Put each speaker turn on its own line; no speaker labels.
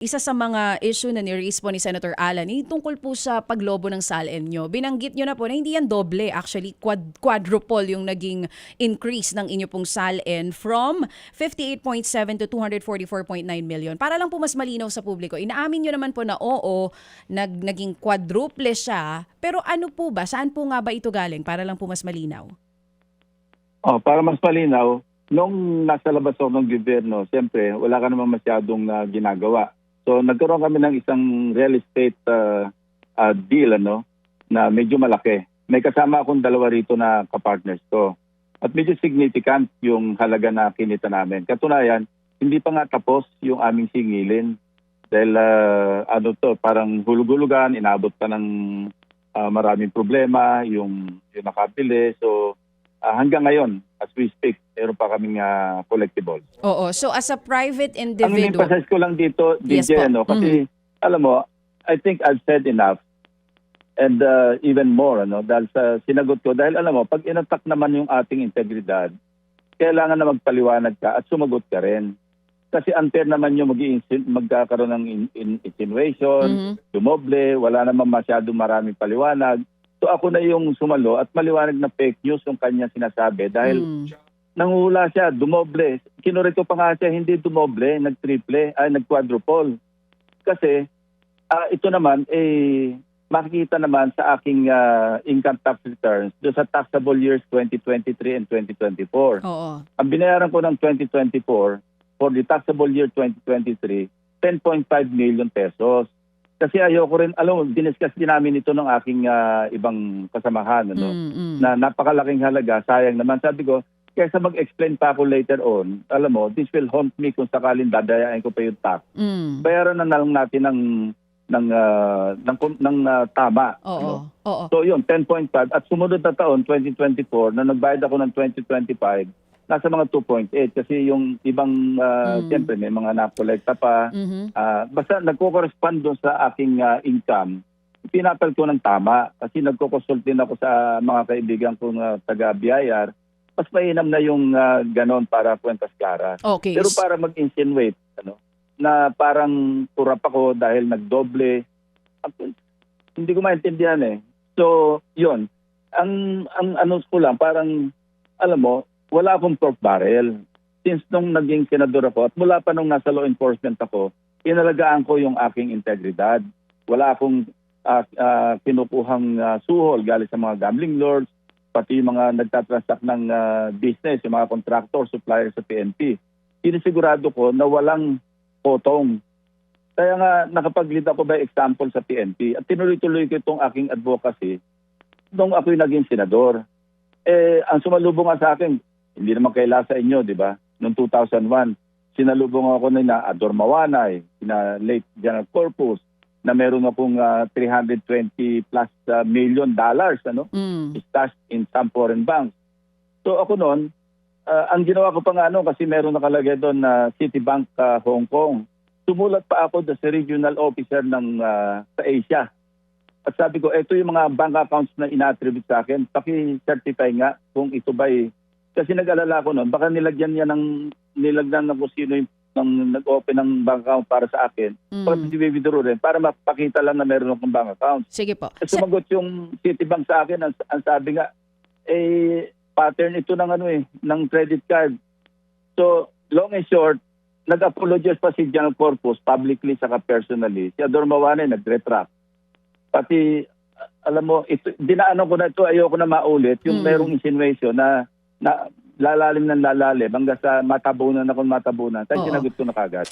Isa sa mga issue na ni-raise po ni Senator Alan tungkol po sa paglobo ng SALN nyo. Binanggit nyo na po na hindi yan doble, actually quadruple yung naging increase ng inyo pong SALN from 58.7 to 244.9 million. Para lang po mas malinaw sa publiko, inaamin nyo naman po na oo, naging quadruple siya, pero ano po ba? Saan po nga ba ito galing? Para lang po mas malinaw.
Para mas malinaw, nung nasa labas ako ng gobyerno, siyempre wala ka naman masyadong ginagawa. So nagkaroon kami ng isang real estate deal na medyo malaki. May kasama akong dalawa rito na kapartners ko. At medyo significant yung halaga na kinita namin. Katunayan, hindi pa nga tapos yung aming singilin. Dahil parang hulug-hulugan, inabot pa ng maraming problema, yung nakabili. So hanggang ngayon, as we speak, meron pa kaming collectibles.
Oo. So as a private
Ang
individual...
emphasize ko lang dito,
Yes
DJ,
po.
kasi alam mo, I think I've said enough and even more dahil sa sinagot ko. Dahil alam mo, pag inattack naman yung ating integridad, kailangan na magpaliwanag ka at sumagot ka rin. Kasi unfair naman yung magkakaroon ng insinuation, dumoble, wala naman masyadong maraming paliwanag. So ako na yung sumalo at maliwanag na fake news yung kanya sinasabi dahil nanguhula siya, dumoble. Kinurito pa nga siya, hindi dumoble, nag-quadruple. Kasi ito naman, makikita naman sa aking income tax returns do sa taxable years 2023 and 2024.
Oo.
Ang binayaran ko ng 2024 for the taxable year 2023, 10.5 million pesos. Kasi ayoko rin, alam mo, diniscuss din namin ito ng aking ibang kasamahan, na napakalaking halaga, sayang naman. Sabi ko, kaysa mag-explain pa ako later on, alam mo, this will haunt me kung sakalin dadayain ko pa yung tax. Bayaran na lang natin ng tama.
Oo. Oo.
So yun, 10.5. At sumunod na taon, 2024, na nagbayad ako ng 2025, nasa mga 2.8 kasi yung ibang siyempre may mga nakolekta pa. Basta nagko-correspond doon sa aking income, pinapal ko ng tama kasi nagko-consult din ako sa mga kaibigan kong taga-BIR. Mas mainam na yung ganon para puwentas kara.
Okay.
Pero para mag-insinuate na parang kurap ako dahil nagdoble, hindi ko maintindihan eh. So, yun. Ang ano ko lang, parang alam mo, wala akong pork barrel. Since nung naging senador ako at mula pa nung nasa law enforcement ako, inalagaan ko yung aking integridad. Wala akong kinukuhang suhol galing sa mga gambling lords, pati yung mga nagtatransact ng business, yung mga contractor, supplier sa PNP. Sinisigurado ko na walang potong. Kaya nga nakapag-lead ako by example sa PNP at tinuloy-tuloy ko itong aking advocacy nung ako'y naging senador. Ang sumalubong nga sa akin, hindi naman kaila sa inyo, di ba? Noong 2001, sinalubong ako na Ador Mawanay, na late General Corpus, na meron akong $320 plus million stashed in some foreign banks. So ako noon, ang ginawa ko pa nga kasi meron nakalagay doon na Citibank Hong Kong. Sumulat pa ako sa regional officer ng sa Asia. At sabi ko, ito yung mga bank accounts na ina-attribute sa akin. Paki-certify nga kung ito ba'y... Kasi nag-alala ko noon, baka nilagyan ng kung sino yung nag-open ng bank account para sa akin. Pag i-withdraw rin, para mapakita lang na meron akong bank account.
Sige po.
Sumagot yung Citibank sa akin, ang sabi nga, pattern ito ng credit card. So, long and short, nag-apologize pa si General Corpus publicly saka personally. Si Ador Mawanay nag-retract. Pati, alam mo, dinaanan ko na ito, ayoko na maulit, yung merong insinuation na lalalim ng lalalim hanggang sa matabunan. Kaya sinagot ko na kagad.